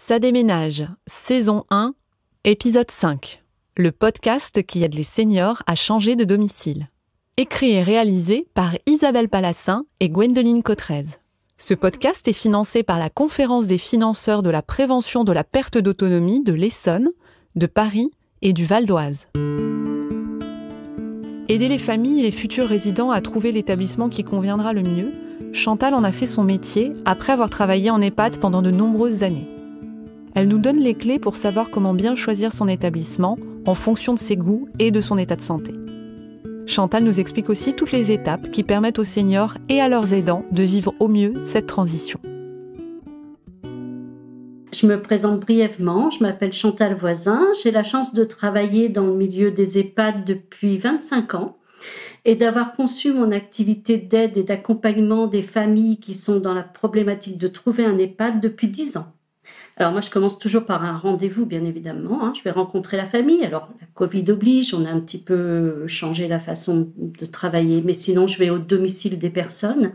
Ça déménage, saison 1, épisode 5. Le podcast qui aide les seniors à changer de domicile. Écrit et réalisé par Isabelle Palassin et Gwendoline Cotrez. Ce podcast est financé par la Conférence des financeurs de la prévention de la perte d'autonomie de l'Essonne, de Paris et du Val d'Oise. Aider les familles et les futurs résidents à trouver l'établissement qui conviendra le mieux, Chantal en a fait son métier après avoir travaillé en EHPAD pendant de nombreuses années. Elle nous donne les clés pour savoir comment bien choisir son établissement en fonction de ses goûts et de son état de santé. Chantal nous explique aussi toutes les étapes qui permettent aux seniors et à leurs aidants de vivre au mieux cette transition. Je me présente brièvement, je m'appelle Chantal Voisin, j'ai la chance de travailler dans le milieu des EHPAD depuis 25 ans et d'avoir conçu mon activité d'aide et d'accompagnement des familles qui sont dans la problématique de trouver un EHPAD depuis 10 ans. Alors moi, je commence toujours par un rendez-vous, bien évidemment. Je vais rencontrer la famille. Alors, la Covid oblige, on a un petit peu changé la façon de travailler. Mais sinon, je vais au domicile des personnes.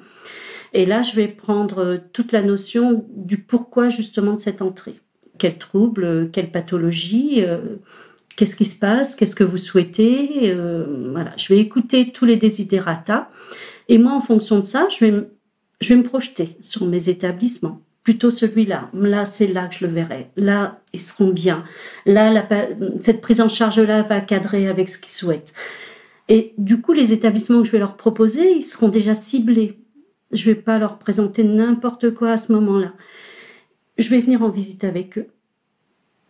Et là, je vais prendre toute la notion du pourquoi, justement, de cette entrée. Quel trouble, quelle pathologie, qu'est-ce qui se passe, qu'est-ce que vous souhaitez. Voilà. Je vais écouter tous les desiderata. Et moi, en fonction de ça, je vais me projeter sur mes établissements. Plutôt celui-là. Là, c'est là que je le verrai. Là, ils seront bien. Là, cette prise en charge-là va cadrer avec ce qu'ils souhaitent. Et du coup, les établissements que je vais leur proposer, ils seront déjà ciblés. Je ne vais pas leur présenter n'importe quoi à ce moment-là. Je vais venir en visite avec eux.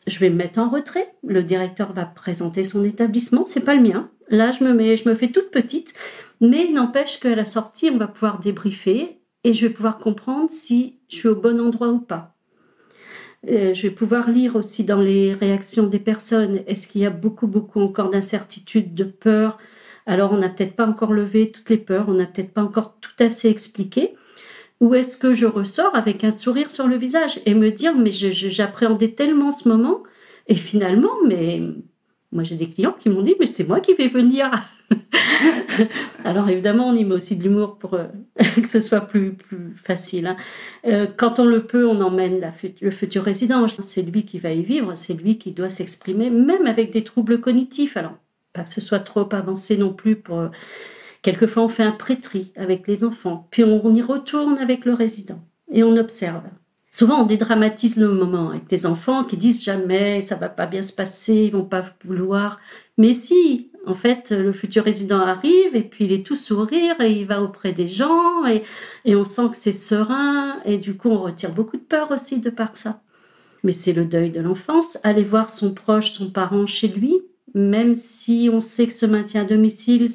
Je vais me mettre en retrait. Le directeur va présenter son établissement. C'est pas le mien. Là, je me fais toute petite. Mais il n'empêche qu'à la sortie, on va pouvoir débriefer. Et je vais pouvoir comprendre si je suis au bon endroit ou pas. Je vais pouvoir lire aussi dans les réactions des personnes. Est-ce qu'il y a beaucoup encore d'incertitudes, de peurs ? Alors, on n'a peut-être pas encore levé toutes les peurs, on n'a peut-être pas encore tout assez expliqué. Ou est-ce que je ressors avec un sourire sur le visage et me dire, mais j'appréhendais tellement ce moment. Et finalement, moi j'ai des clients qui m'ont dit, mais c'est moi qui vais venir. Alors évidemment, on y met aussi de l'humour pour que ce soit plus facile. Quand on le peut, on emmène le futur résident. C'est lui qui va y vivre, c'est lui qui doit s'exprimer, même avec des troubles cognitifs. Alors, pas que ce soit trop avancé non plus. Quelquefois, on fait un pré-tri avec les enfants, puis on y retourne avec le résident et on observe. Souvent, on dédramatise le moment avec les enfants qui disent jamais, ça va pas bien se passer, ils vont pas vouloir. Mais si, en fait, le futur résident arrive et puis il est tout sourire et il va auprès des gens et on sent que c'est serein et du coup, on retire beaucoup de peur aussi de par ça. Mais c'est le deuil de l'enfance. Aller voir son proche, son parent chez lui, même si on sait que ce maintien à domicile,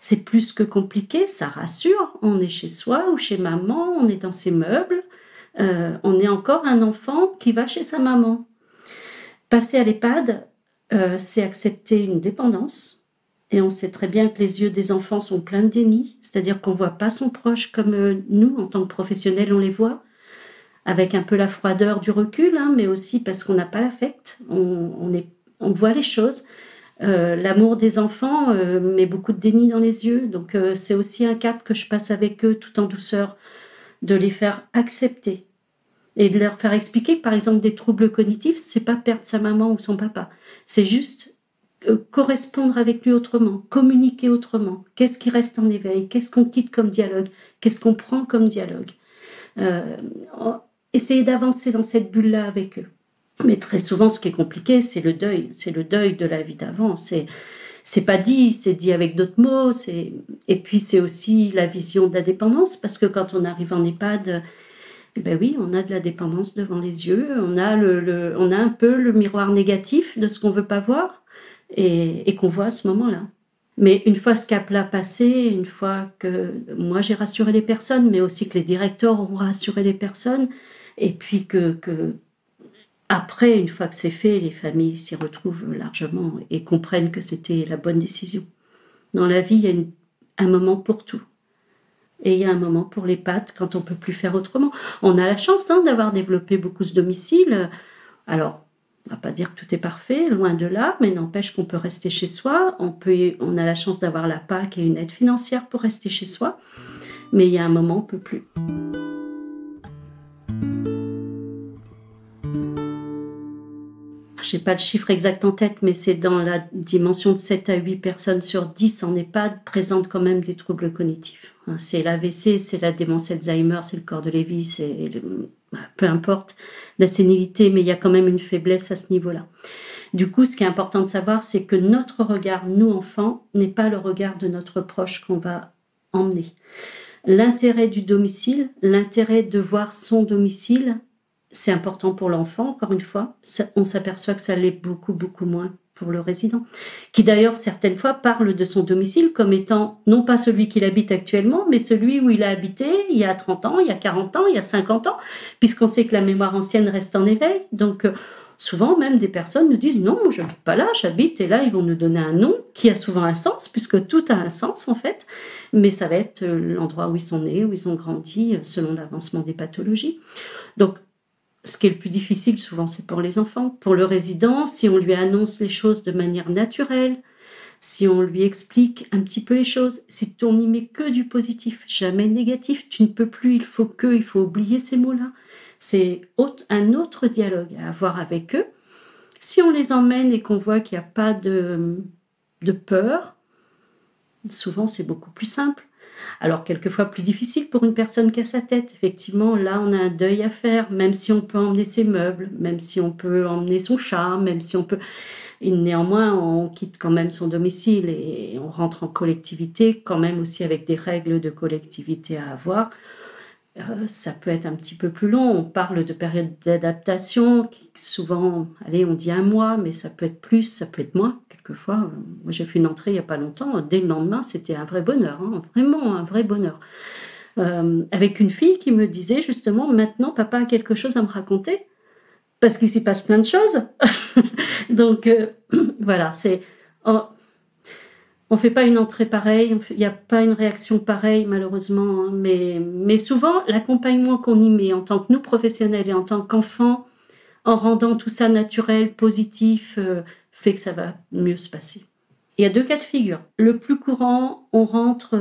c'est plus que compliqué, ça rassure. On est chez soi ou chez maman, on est dans ses meubles. On est encore un enfant qui va chez sa maman. Passer à l'EHPAD, c'est accepter une dépendance. Et on sait très bien que les yeux des enfants sont pleins de déni, c'est-à-dire qu'on ne voit pas son proche comme nous, en tant que professionnels, on les voit, avec un peu la froideur du recul, mais aussi parce qu'on n'a pas l'affect, on voit les choses. L'amour des enfants met beaucoup de déni dans les yeux, donc c'est aussi un cap que je passe avec eux tout en douceur, de les faire accepter et de leur faire expliquer que, par exemple, des troubles cognitifs, c'est pas perdre sa maman ou son papa, c'est juste correspondre avec lui autrement, communiquer autrement. Qu'est-ce qui reste en éveil ? Qu'est-ce qu'on quitte comme dialogue ? Qu'est-ce qu'on prend comme dialogue ? Essayer d'avancer dans cette bulle-là avec eux. Mais très souvent, ce qui est compliqué, c'est le deuil de la vie d'avant. C'est pas dit, c'est dit avec d'autres mots. Et puis, c'est aussi la vision de la dépendance, parce que quand on arrive en EHPAD, ben oui, on a de la dépendance devant les yeux. On a un peu le miroir négatif de ce qu'on veut pas voir et qu'on voit à ce moment-là. Mais une fois ce cap-là passé, une fois que moi j'ai rassuré les personnes, mais aussi que les directeurs auront rassuré les personnes, et puis que après, une fois que c'est fait, les familles s'y retrouvent largement et comprennent que c'était la bonne décision. Dans la vie, il y a un moment pour tout. Et il y a un moment pour l'EHPAD quand on ne peut plus faire autrement. On a la chance d'avoir développé beaucoup ce domicile. Alors, on ne va pas dire que tout est parfait, loin de là, mais n'empêche qu'on peut rester chez soi. On a la chance d'avoir la PAC et une aide financière pour rester chez soi. Mais il y a un moment, on ne peut plus. j'ai pas le chiffre exact en tête, mais c'est dans la dimension de 7 à 8 personnes sur 10 en EHPAD présentent quand même des troubles cognitifs. C'est l'AVC, c'est la démence Alzheimer, c'est le corps de Lévy, peu importe la sénilité, mais il y a quand même une faiblesse à ce niveau-là. Du coup, ce qui est important de savoir, c'est que notre regard, nous enfants, n'est pas le regard de notre proche qu'on va emmener. L'intérêt du domicile, l'intérêt de voir son domicile, c'est important pour l'enfant, encore une fois. On s'aperçoit que ça l'est beaucoup, beaucoup moins pour le résident, qui d'ailleurs, certaines fois, parle de son domicile comme étant non pas celui qu'il habite actuellement, mais celui où il a habité il y a 30 ans, il y a 40 ans, il y a 50 ans, puisqu'on sait que la mémoire ancienne reste en éveil. Donc, souvent, même des personnes nous disent « Non, moi, je n'habite pas là, j'habite », et là, ils vont nous donner un nom qui a souvent un sens, puisque tout a un sens, en fait, mais ça va être l'endroit où ils sont nés, où ils ont grandi, selon l'avancement des pathologies. Donc, ce qui est le plus difficile, souvent, c'est pour les enfants. Pour le résident, si on lui annonce les choses de manière naturelle, si on lui explique un petit peu les choses, si on n'y met que du positif, jamais négatif, tu ne peux plus, il faut oublier ces mots-là. C'est un autre dialogue à avoir avec eux. Si on les emmène et qu'on voit qu'il n'y a pas de peur, souvent c'est beaucoup plus simple. Alors quelquefois plus difficile pour une personne qui a sa tête. Effectivement, là on a un deuil à faire, même si on peut emmener ses meubles, même si on peut emmener son chat, même si on peut... Et néanmoins, on quitte quand même son domicile et on rentre en collectivité, quand même aussi avec des règles de collectivité à avoir. Ça peut être un petit peu plus long. On parle de période d'adaptation, qui souvent, on dit 1 mois, mais ça peut être plus, ça peut être moins. Quelquefois, moi j'ai fait une entrée il n'y a pas longtemps, dès le lendemain, c'était un vrai bonheur, vraiment un vrai bonheur. Avec une fille qui me disait justement, maintenant papa a quelque chose à me raconter, parce qu'il s'y passe plein de choses. Donc voilà, on ne fait pas une entrée pareille, il n'y a pas une réaction pareille malheureusement, mais souvent l'accompagnement qu'on y met en tant que nous professionnels et en tant qu'enfants, en rendant tout ça naturel, positif, fait que ça va mieux se passer. Il y a 2 cas de figure. Le plus courant, on rentre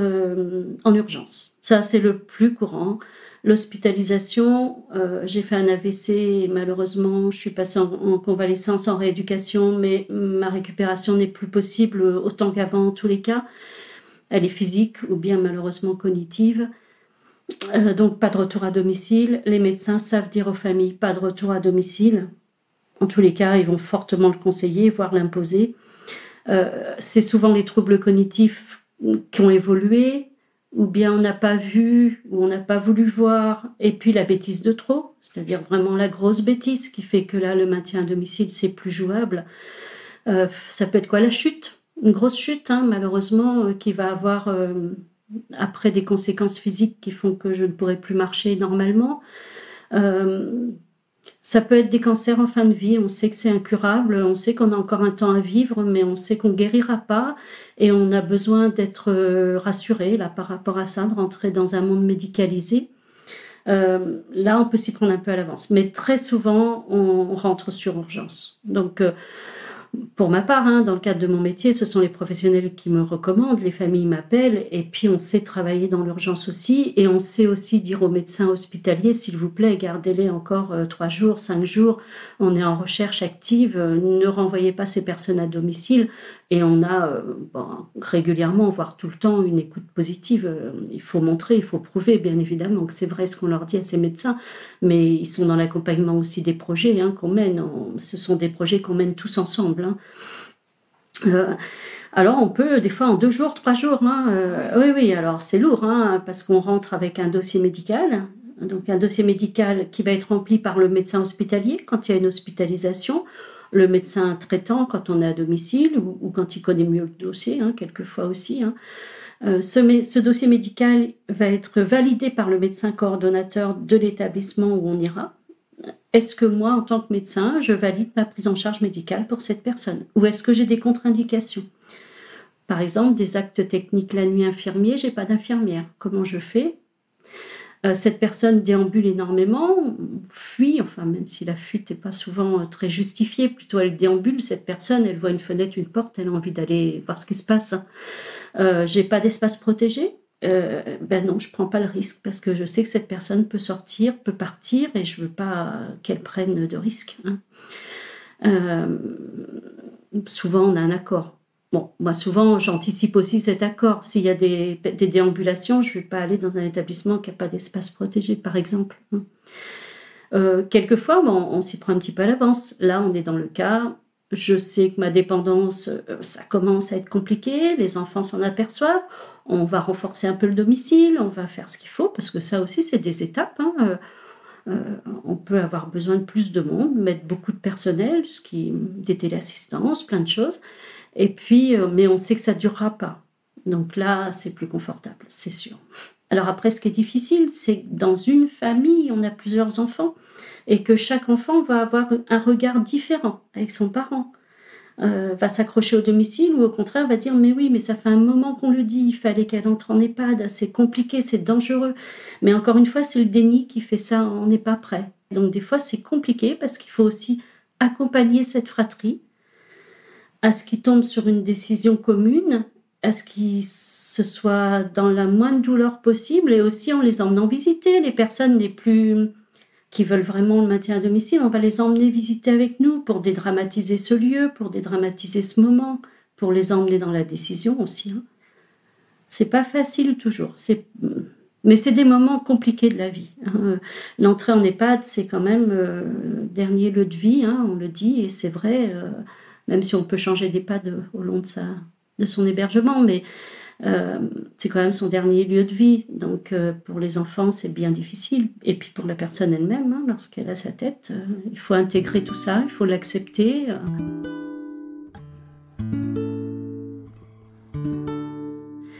en urgence. Ça, c'est le plus courant. L'hospitalisation, j'ai fait un AVC et malheureusement, je suis passée en convalescence, en rééducation, mais ma récupération n'est plus possible autant qu'avant en tous les cas. Elle est physique ou bien malheureusement cognitive. Donc, pas de retour à domicile. Les médecins savent dire aux familles, pas de retour à domicile. En tous les cas, ils vont fortement le conseiller, voire l'imposer. C'est souvent les troubles cognitifs qui ont évolué, ou bien on n'a pas vu, ou on n'a pas voulu voir, et puis la bêtise de trop, c'est-à-dire vraiment la grosse bêtise qui fait que là, le maintien à domicile, c'est plus jouable. Ça peut être quoi? La chute, une grosse chute, malheureusement, qui va avoir après des conséquences physiques qui font que je ne pourrai plus marcher normalement. Ça peut être des cancers en fin de vie, on sait que c'est incurable, on sait qu'on a encore un temps à vivre, mais on sait qu'on ne guérira pas et on a besoin d'être rassuré là, par rapport à ça, de rentrer dans un monde médicalisé. Là, on peut s'y prendre un peu à l'avance, mais très souvent, on rentre sur urgence. Donc, pour ma part, dans le cadre de mon métier, ce sont les professionnels qui me recommandent, les familles m'appellent, et puis on sait travailler dans l'urgence aussi, et on sait aussi dire aux médecins hospitaliers, s'il vous plaît, gardez-les encore 3 jours, 5 jours, on est en recherche active, ne renvoyez pas ces personnes à domicile, et on a régulièrement, voire tout le temps, une écoute positive. Il faut montrer, il faut prouver, bien évidemment, que c'est vrai ce qu'on leur dit à ces médecins, mais ils sont dans l'accompagnement aussi des projets qu'on mène. Ce sont des projets qu'on mène tous ensemble. Alors on peut, des fois en 2 jours, 3 jours. Oui, alors c'est lourd, parce qu'on rentre avec un dossier médical. Donc un dossier médical qui va être rempli par le médecin hospitalier quand il y a une hospitalisation, le médecin traitant quand on est à domicile ou quand il connaît mieux le dossier, quelquefois aussi. Ce dossier médical va être validé par le médecin coordonnateur de l'établissement où on ira. Est-ce que moi, en tant que médecin, je valide ma prise en charge médicale pour cette personne? Ou est-ce que j'ai des contre-indications? Par exemple, des actes techniques la nuit infirmier, j'ai pas d'infirmière. Comment je fais? Cette personne déambule énormément, fuit, même si la fuite n'est pas souvent très justifiée, plutôt elle déambule, cette personne, elle voit une fenêtre, une porte, elle a envie d'aller voir ce qui se passe. J'ai pas d'espace protégé? Non, je prends pas le risque parce que je sais que cette personne peut sortir, peut partir et je veux pas qu'elle prenne de risques. Euh, Souvent, on a un accord. Bon, moi, souvent, j'anticipe aussi cet accord. S'il y a des déambulations, je ne vais pas aller dans un établissement qui n'a pas d'espace protégé, par exemple. Quelquefois, bon, on s'y prend un petit peu à l'avance. Là, on est dans le cas, je sais que ma dépendance, ça commence à être compliqué, les enfants s'en aperçoivent, on va renforcer un peu le domicile, on va faire ce qu'il faut, parce que ça aussi, c'est des étapes. On peut avoir besoin de plus de monde, mettre beaucoup de personnel, des téléassistances, plein de choses. Et puis, mais on sait que ça ne durera pas. Donc là, c'est plus confortable, c'est sûr. Alors après, ce qui est difficile, c'est que dans une famille, on a plusieurs enfants et que chaque enfant va avoir un regard différent avec son parent. Va s'accrocher au domicile ou au contraire va dire mais oui, mais ça fait un moment qu'on le dit, il fallait qu'elle entre en EHPAD, c'est compliqué, c'est dangereux. Mais encore une fois, c'est le déni qui fait ça, on n'est pas prêt. Donc des fois, c'est compliqué parce qu'il faut aussi accompagner cette fratrie à ce qu'ils tombent sur une décision commune, à ce qu'ils se soit dans la moindre douleur possible et aussi en les emmenant visiter les personnes les plus qui veulent vraiment le maintien à domicile, on va les emmener visiter avec nous pour dédramatiser ce lieu, pour dédramatiser ce moment, pour les emmener dans la décision aussi. C'est pas facile toujours, mais c'est des moments compliqués de la vie. L'entrée en EHPAD, c'est quand même le dernier lieu de vie, on le dit, et c'est vrai, même si on peut changer d'EHPAD au long de son hébergement, mais c'est quand même son dernier lieu de vie. Donc pour les enfants, c'est bien difficile. Et puis pour la personne elle-même, lorsqu'elle a sa tête, il faut intégrer tout ça, il faut l'accepter.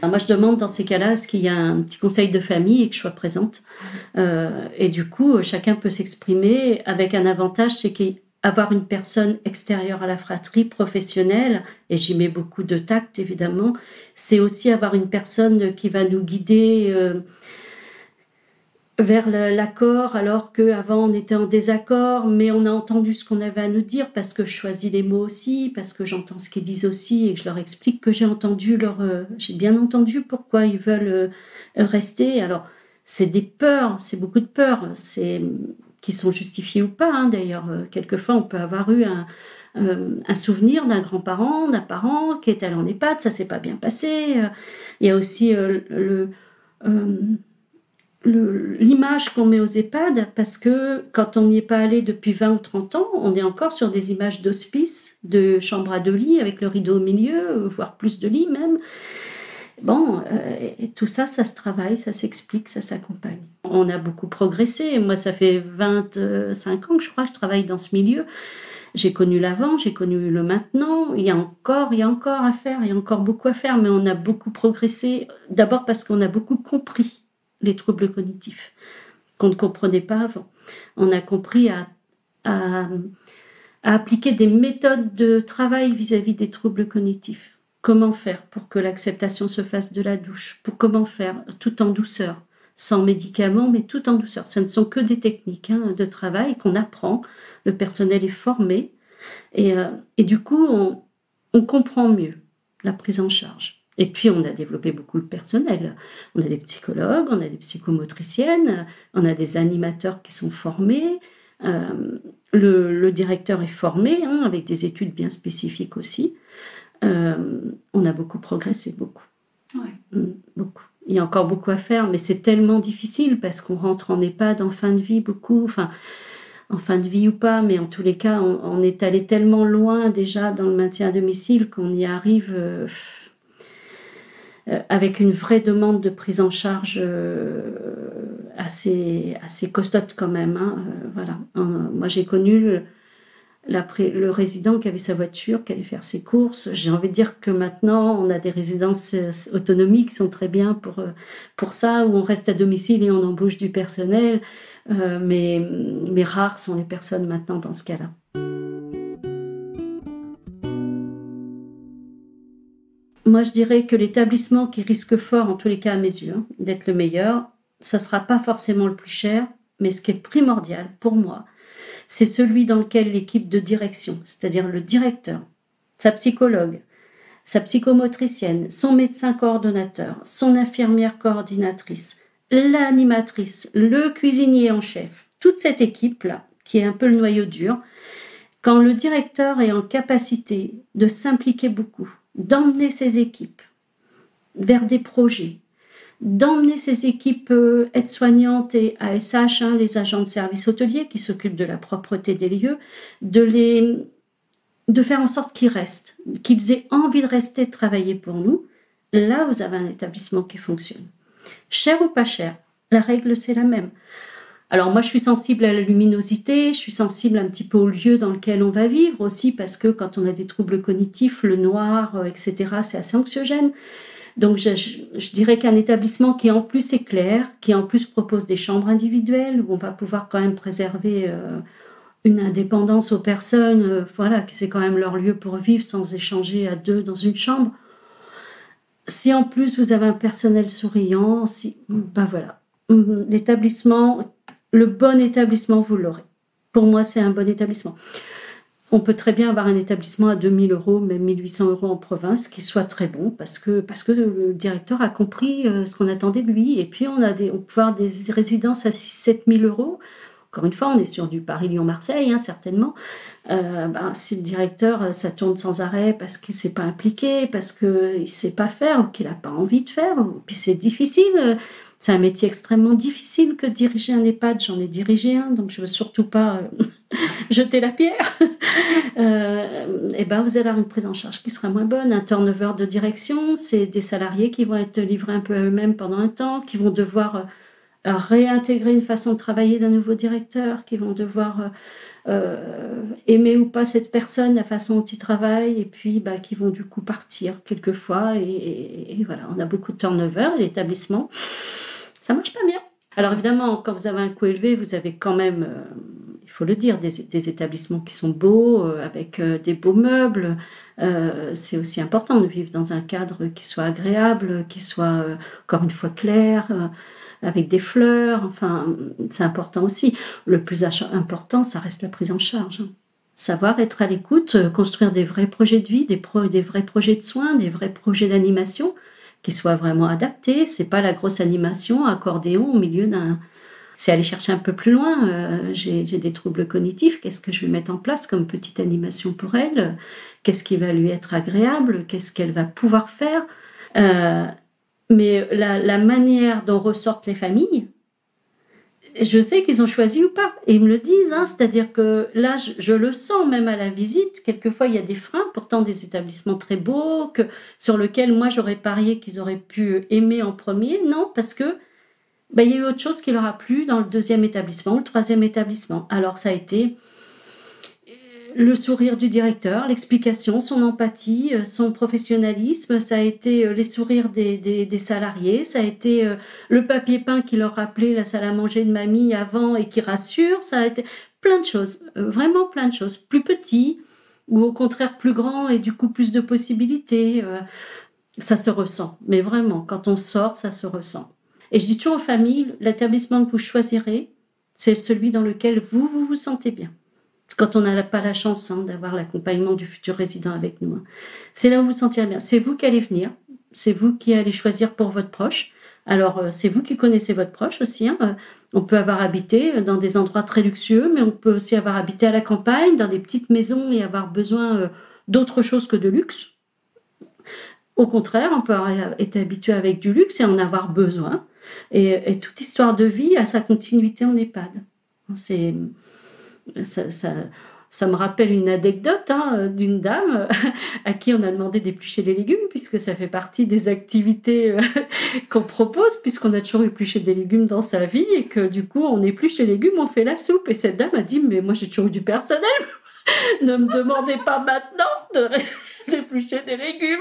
Alors moi, je demande dans ces cas-là, est-ce qu'il y a un petit conseil de famille et que je sois présente. Et du coup, chacun peut s'exprimer avec un avantage, c'est qu'avoir une personne extérieure à la fratrie, professionnelle, et j'y mets beaucoup de tact évidemment, c'est aussi avoir une personne qui va nous guider vers l'accord, alors qu'avant on était en désaccord, mais on a entendu ce qu'on avait à nous dire, parce que je choisis les mots aussi, parce que j'entends ce qu'ils disent aussi, et que je leur explique que j'ai bien entendu pourquoi ils veulent rester. Alors, c'est des peurs, c'est beaucoup de peurs, qui sont justifiées ou pas, d'ailleurs. Quelquefois, on peut avoir eu un souvenir d'un grand-parent, d'un parent qui est allé en EHPAD, ça s'est pas bien passé. Il y a aussi l'image qu'on met aux EHPAD, parce que quand on n'y est pas allé depuis 20 ou 30 ans, on est encore sur des images d'hospice, de chambre à 2 lits avec le rideau au milieu, voire plus de lits même. Bon, et tout ça, ça se travaille, ça s'explique, ça s'accompagne. On a beaucoup progressé. Moi, ça fait 25 ans que je crois que je travaille dans ce milieu. J'ai connu l'avant, j'ai connu le maintenant. Il y a encore à faire, il y a encore beaucoup à faire, mais on a beaucoup progressé. D'abord parce qu'on a beaucoup compris les troubles cognitifs qu'on ne comprenait pas avant. On a compris à appliquer des méthodes de travail vis-à-vis des troubles cognitifs. Comment faire pour que l'acceptation se fasse de la douche? Comment faire tout en douceur, sans médicaments, mais tout en douceur. Ce ne sont que des techniques de travail qu'on apprend. Le personnel est formé et du coup, on comprend mieux la prise en charge. Et puis, on a développé beaucoup le personnel. On a des psychologues, on a des psychomotriciennes, on a des animateurs qui sont formés. Le directeur est formé, avec des études bien spécifiques aussi. On a beaucoup progressé, beaucoup. Ouais. Beaucoup. Il y a encore beaucoup à faire, mais c'est tellement difficile parce qu'on rentre en EHPAD en fin de vie beaucoup, enfin, en fin de vie ou pas, mais en tous les cas, on est allé tellement loin déjà dans le maintien à domicile qu'on y arrive avec une vraie demande de prise en charge assez costote quand même. Voilà. Moi, j'ai connu le résident qui avait sa voiture, qui allait faire ses courses. J'ai envie de dire que maintenant, on a des résidences autonomiques qui sont très bien pour ça, où on reste à domicile et on embauche du personnel. Mais rares sont les personnes maintenant dans ce cas-là. Moi, je dirais que l'établissement qui risque fort, en tous les cas à mes yeux, d'être le meilleur, ça ne sera pas forcément le plus cher, mais ce qui est primordial pour moi, c'est celui dans lequel l'équipe de direction, c'est-à-dire le directeur, sa psychologue, sa psychomotricienne, son médecin coordonnateur, son infirmière coordinatrice, l'animatrice, le cuisinier en chef, toute cette équipe-là, qui est un peu le noyau dur, Quand le directeur est en capacité de s'impliquer beaucoup, d'emmener ses équipes vers des projets, d'emmener ses équipes aides-soignantes et ASH, les agents de service hôtelier qui s'occupent de la propreté des lieux, de faire en sorte qu'ils restent, qu'ils aient envie de rester travailler pour nous, là vous avez un établissement qui fonctionne. Cher ou pas cher, la règle c'est la même. Alors moi je suis sensible à la luminosité, je suis sensible un petit peu au lieu dans lequel on va vivre aussi, parce que quand on a des troubles cognitifs, le noir, etc., c'est assez anxiogène. Donc je dirais qu'un établissement qui en plus est clair, qui en plus propose des chambres individuelles, où on va pouvoir quand même préserver une indépendance aux personnes, voilà, que c'est quand même leur lieu pour vivre sans échanger à deux dans une chambre. Si en plus vous avez un personnel souriant, ben voilà, l'établissement, le bon établissement, vous l'aurez. Pour moi, c'est un bon établissement. On peut très bien avoir un établissement à 2 000 €, même 1 800 € en province, qui soit très bon, parce que le directeur a compris ce qu'on attendait de lui. Et puis, on peut avoir des résidences à 6 000 – 7 000 €. Encore une fois, on est sur du Paris-Lyon-Marseille, certainement. Si le directeur, ça tourne sans arrêt parce qu'il ne s'est pas impliqué, parce qu'il ne sait pas faire ou qu'il n'a pas envie de faire, puis c'est difficile. C'est un métier extrêmement difficile que de diriger un EHPAD. J'en ai dirigé un, donc je ne veux surtout pas jeter la pierre. Vous allez avoir une prise en charge qui sera moins bonne. Un turnover de direction, c'est des salariés qui vont être livrés un peu à eux-mêmes pendant un temps, qui vont devoir réintégrer une façon de travailler d'un nouveau directeur, qui vont devoir aimer ou pas cette personne, la façon dont il travaille, et puis qui vont du coup partir quelquefois. Et voilà, on a beaucoup de turnover à l'établissement. Ça marche pas bien. Alors évidemment, quand vous avez un coût élevé, vous avez quand même, il faut le dire, des établissements qui sont beaux, avec des beaux meubles. C'est aussi important de vivre dans un cadre qui soit agréable, qui soit encore une fois clair, avec des fleurs. Enfin, c'est important aussi. Le plus important, ça reste la prise en charge. Savoir être à l'écoute, construire des vrais projets de vie, des vrais projets de soins, des vrais projets d'animation qui soient vraiment adaptés. C'est pas la grosse animation accordéon au milieu d'un... C'est aller chercher un peu plus loin. J'ai des troubles cognitifs. Qu'est-ce que je vais mettre en place comme petite animation pour elle? Qu'est-ce qui va lui être agréable? Qu'est-ce qu'elle va pouvoir faire? Mais la manière dont ressortent les familles, je sais qu'ils ont choisi ou pas. Et ils me le disent. C'est-à-dire que là, je le sens même à la visite. Quelquefois, il y a des freins, pourtant des établissements très beaux, sur lesquels moi, j'aurais parié qu'ils auraient pu aimer en premier. Non, parce que il y a eu autre chose qui leur a plu dans le deuxième établissement ou le troisième établissement. Alors, ça a été le sourire du directeur, l'explication, son empathie, son professionnalisme, ça a été les sourires des salariés, ça a été le papier peint qui leur rappelait la salle à manger de mamie avant et qui rassure, ça a été plein de choses, vraiment plein de choses, plus petits ou au contraire plus grands et du coup plus de possibilités. Ça se ressent, mais vraiment, quand on sort, ça se ressent. Et je dis toujours aux familles, l'établissement que vous choisirez, c'est celui dans lequel vous sentez bien. Quand on n'a pas la chance d'avoir l'accompagnement du futur résident avec nous. C'est là où vous vous sentirez bien. C'est vous qui allez venir, c'est vous qui allez choisir pour votre proche. Alors, c'est vous qui connaissez votre proche aussi. On peut avoir habité dans des endroits très luxueux, mais on peut aussi avoir habité à la campagne, dans des petites maisons et avoir besoin d'autre chose que de luxe. Au contraire, on peut être habitué avec du luxe et en avoir besoin. Et toute histoire de vie a sa continuité en EHPAD. Ça me rappelle une anecdote d'une dame à qui on a demandé d'éplucher des légumes, puisque ça fait partie des activités qu'on propose, puisqu'on a toujours épluché des légumes dans sa vie et que du coup on épluche les légumes, on fait la soupe. Et cette dame a dit: mais moi j'ai toujours eu du personnel, ne me demandez pas maintenant d'éplucher des légumes.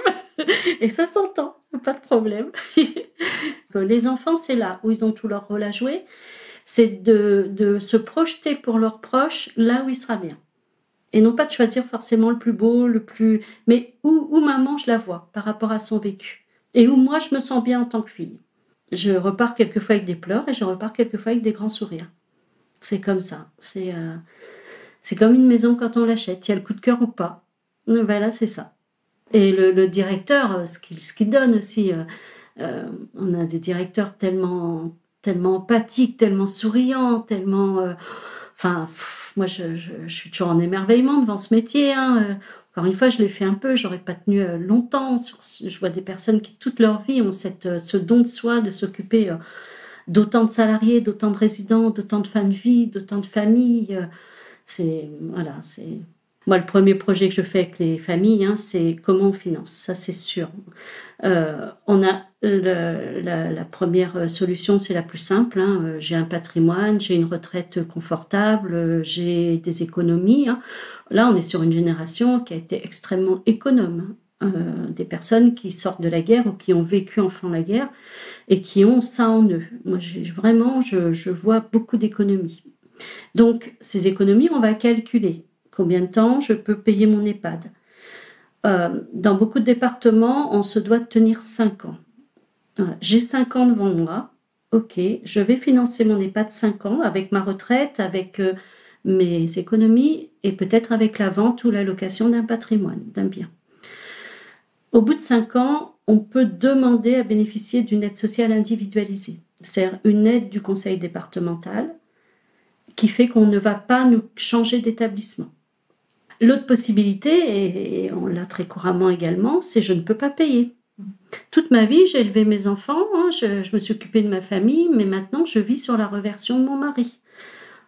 Et ça s'entend, pas de problème. Les enfants, c'est là où ils ont tout leur rôle à jouer. C'est de se projeter pour leurs proches là où il sera bien. Et non pas de choisir forcément le plus beau, mais où maman, je la vois par rapport à son vécu. Et où moi, je me sens bien en tant que fille. Je repars quelquefois avec des pleurs et je repars quelquefois avec des grands sourires. C'est comme ça. C'est comme une maison quand on l'achète. Il y a le coup de cœur ou pas. Voilà, c'est ça. Et le directeur, ce qu'il donne aussi, on a des directeurs tellement empathiques, tellement souriants, tellement Enfin, moi, je suis toujours en émerveillement devant ce métier. Hein. Encore une fois, je l'ai fait un peu, j'aurais pas tenu longtemps. Je vois des personnes qui, toute leur vie, ont ce don de soi de s'occuper d'autant de salariés, d'autant de résidents, d'autant de fins de vie, d'autant de familles. Voilà, c'est... Moi, le premier projet que je fais avec les familles, hein, c'est comment on finance, ça c'est sûr. On a la première solution, c'est la plus simple. Hein. J'ai un patrimoine, j'ai une retraite confortable, j'ai des économies. Hein. Là, on est sur une génération qui a été extrêmement économe. Des personnes qui sortent de la guerre ou qui ont vécu enfant la guerre et qui ont ça en eux. Moi, je vois beaucoup d'économies. Donc, ces économies, on va calculer combien de temps je peux payer mon EHPAD. Dans beaucoup de départements, on se doit de tenir 5 ans. Voilà. J'ai 5 ans devant moi. Ok, je vais financer mon EHPAD 5 ans avec ma retraite, avec mes économies et peut-être avec la vente ou la location d'un patrimoine, d'un bien. Au bout de 5 ans, on peut demander à bénéficier d'une aide sociale individualisée. C'est-à-dire une aide du conseil départemental qui fait qu'on ne va pas nous changer d'établissement. L'autre possibilité, et on l'a très couramment également, c'est je ne peux pas payer. Toute ma vie, j'ai élevé mes enfants, hein, je me suis occupée de ma famille, mais maintenant je vis sur la reversion de mon mari,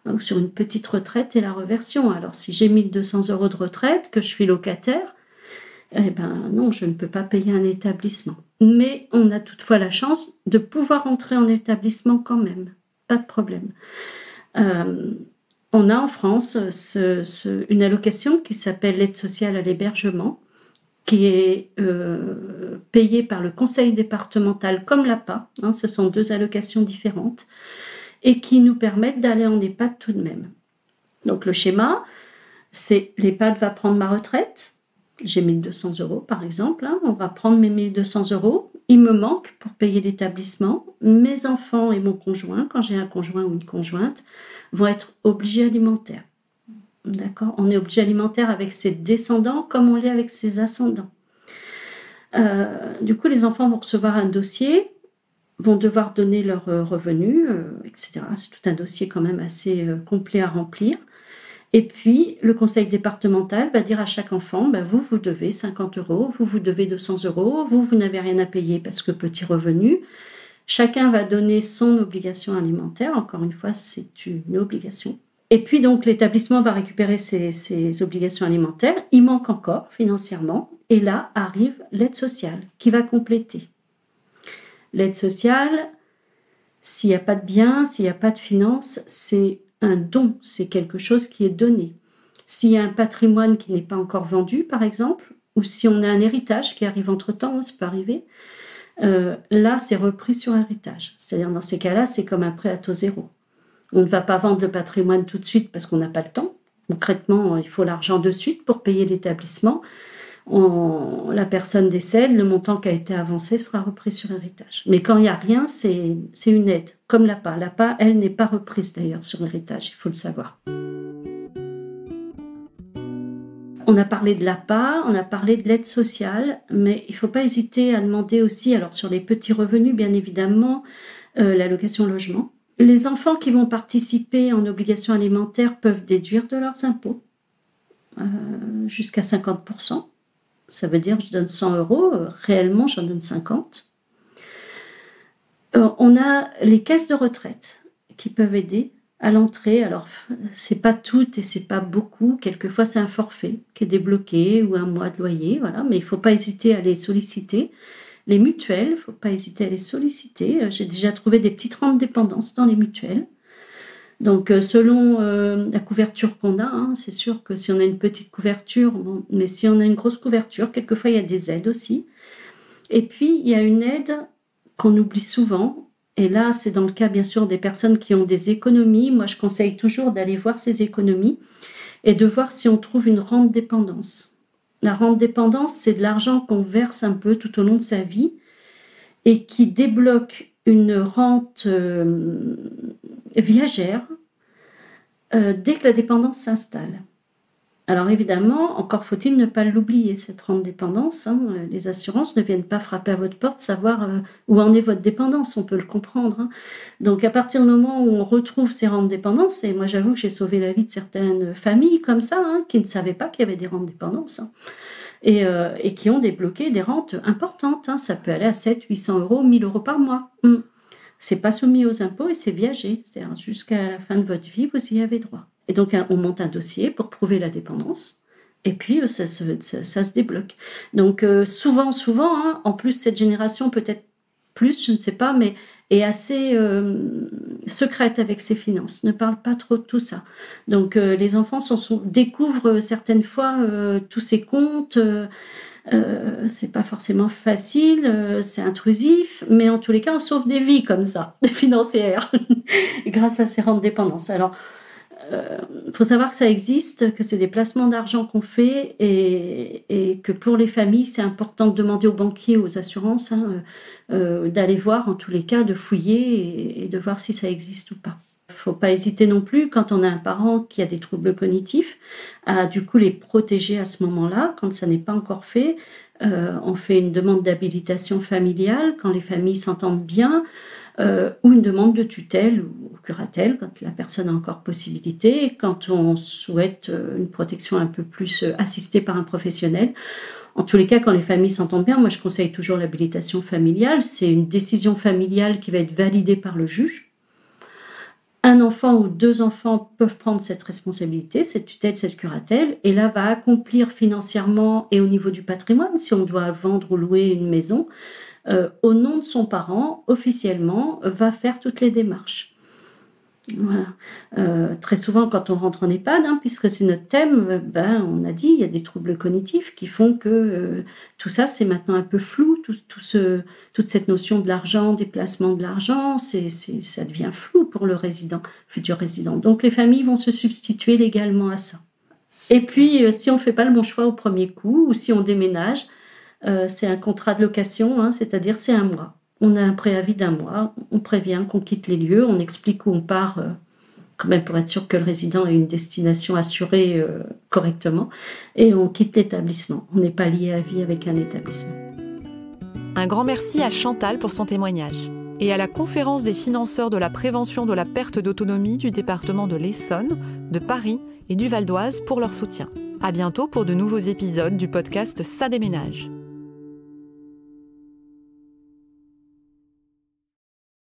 ou sur une petite retraite et la reversion. Alors si j'ai 1 200 € de retraite, que je suis locataire, eh ben non, je ne peux pas payer un établissement. Mais on a toutefois la chance de pouvoir entrer en établissement quand même, pas de problème. On a en France une allocation qui s'appelle l'aide sociale à l'hébergement, qui est payée par le conseil départemental comme l'APA. Hein, ce sont 2 allocations différentes et qui nous permettent d'aller en EHPAD tout de même. Donc le schéma, c'est l'EHPAD va prendre ma retraite. J'ai 1 200 € par exemple. Hein, on va prendre mes 1 200 €. Il me manque pour payer l'établissement. Mes enfants et mon conjoint, quand j'ai un conjoint ou une conjointe, vont être obligés alimentaires. D'accord ? On est obligé alimentaire avec ses descendants comme on l'est avec ses ascendants. Du coup, les enfants vont recevoir un dossier, vont devoir donner leurs revenus, etc. C'est tout un dossier quand même assez complet à remplir. Et puis, le conseil départemental va dire à chaque enfant, vous devez 50 €, vous devez 200 €, vous n'avez rien à payer parce que petit revenu. Chacun va donner son obligation alimentaire. Encore une fois, c'est une obligation. Et puis, donc, l'établissement va récupérer ses obligations alimentaires. Il manque encore financièrement. Et là, arrive l'aide sociale qui va compléter. L'aide sociale, s'il n'y a pas de bien, s'il n'y a pas de finances, c'est un don, c'est quelque chose qui est donné. S'il y a un patrimoine qui n'est pas encore vendu, par exemple, ou si on a un héritage qui arrive entre-temps, ça peut arriver, là, c'est repris sur héritage. C'est-à-dire, dans ces cas-là, c'est comme un prêt à taux zéro. On ne va pas vendre le patrimoine tout de suite parce qu'on n'a pas le temps. Concrètement, il faut l'argent de suite pour payer l'établissement. La personne décède, le montant qui a été avancé sera repris sur héritage. Mais quand il n'y a rien, c'est une aide, comme l'APA. L'APA, elle, n'est pas reprise d'ailleurs sur héritage, il faut le savoir. On a parlé de l'APA, on a parlé de l'aide sociale, mais il ne faut pas hésiter à demander aussi, alors sur les petits revenus, bien évidemment, l'allocation logement. Les enfants qui vont participer en obligation alimentaire peuvent déduire de leurs impôts jusqu'à 50%. Ça veut dire que je donne 100 €, réellement j'en donne 50. On a les caisses de retraite qui peuvent aider à l'entrée. Alors, c'est pas toutes et c'est pas beaucoup. Quelquefois, c'est un forfait qui est débloqué ou un mois de loyer, voilà. Mais il faut pas hésiter à les solliciter. Les mutuelles, il faut pas hésiter à les solliciter. J'ai déjà trouvé des petites rentes dépendance dans les mutuelles. Donc, selon la couverture qu'on a, hein, c'est sûr que si on a une petite couverture, bon, mais si on a une grosse couverture, quelquefois, il y a des aides aussi. Et puis, il y a une aide qu'on oublie souvent. Et là, c'est dans le cas, bien sûr, des personnes qui ont des économies. Moi, je conseille toujours d'aller voir ces économies et de voir si on trouve une rente dépendance. La rente dépendance, c'est de l'argent qu'on verse un peu tout au long de sa vie et qui débloque une rente viagère dès que la dépendance s'installe. Alors évidemment, encore faut-il ne pas l'oublier, cette rente dépendance. Les assurances ne viennent pas frapper à votre porte, savoir où en est votre dépendance, on peut le comprendre. Donc à partir du moment où on retrouve ces rentes dépendance, et moi j'avoue que j'ai sauvé la vie de certaines familles comme ça, qui ne savaient pas qu'il y avait des rentes dépendance, et qui ont débloqué des rentes importantes. Ça peut aller à 700, 800 euros, 1000 euros par mois. C'est pas soumis aux impôts et c'est viagé. C'est-à-dire jusqu'à la fin de votre vie, vous y avez droit. Et donc, on monte un dossier pour prouver la dépendance. Et puis, ça se débloque. Donc, souvent, en plus, cette génération, peut-être plus, je ne sais pas, mais est assez secrète avec ses finances, ne parle pas trop de tout ça. Donc, les enfants découvrent certaines fois tous ces comptes. C'est pas forcément facile, c'est intrusif, mais en tous les cas, on sauve des vies comme ça, financières, grâce à ces rentes dépendance. Alors, faut savoir que ça existe, que c'est des placements d'argent qu'on fait et que pour les familles, c'est important de demander aux banquiers, aux assurances, d'aller voir, en tous les cas, de fouiller et de voir si ça existe ou pas. Faut pas hésiter non plus, quand on a un parent qui a des troubles cognitifs, à du coup les protéger à ce moment-là, quand ça n'est pas encore fait. On fait une demande d'habilitation familiale quand les familles s'entendent bien, ou une demande de tutelle ou curatelle quand la personne a encore possibilité, et quand on souhaite une protection un peu plus assistée par un professionnel. En tous les cas, quand les familles s'entendent bien, moi je conseille toujours l'habilitation familiale. C'est une décision familiale qui va être validée par le juge. Un enfant ou 2 enfants peuvent prendre cette responsabilité, cette tutelle, cette curatelle, et là va accomplir financièrement et au niveau du patrimoine, si on doit vendre ou louer une maison, au nom de son parent, officiellement, va faire toutes les démarches. Voilà. Très souvent, quand on rentre en EHPAD, puisque c'est notre thème, on a dit il y a des troubles cognitifs qui font que tout ça, c'est maintenant un peu flou, toute cette notion de l'argent, des placements de l'argent, ça devient flou pour le futur résident. Donc les familles vont se substituer légalement à ça. Et puis, si on ne fait pas le bon choix au premier coup, ou si on déménage, c'est un contrat de location, c'est-à-dire c'est 1 mois. On a un préavis d'1 mois, on prévient qu'on quitte les lieux, on explique où on part, quand même pour être sûr que le résident ait une destination assurée correctement, et on quitte l'établissement. On n'est pas lié à vie avec un établissement. Un grand merci à Chantal pour son témoignage, et à la conférence des financeurs de la prévention de la perte d'autonomie du département de l'Essonne, de Paris et du Val d'Oise pour leur soutien. À bientôt pour de nouveaux épisodes du podcast Ça déménage.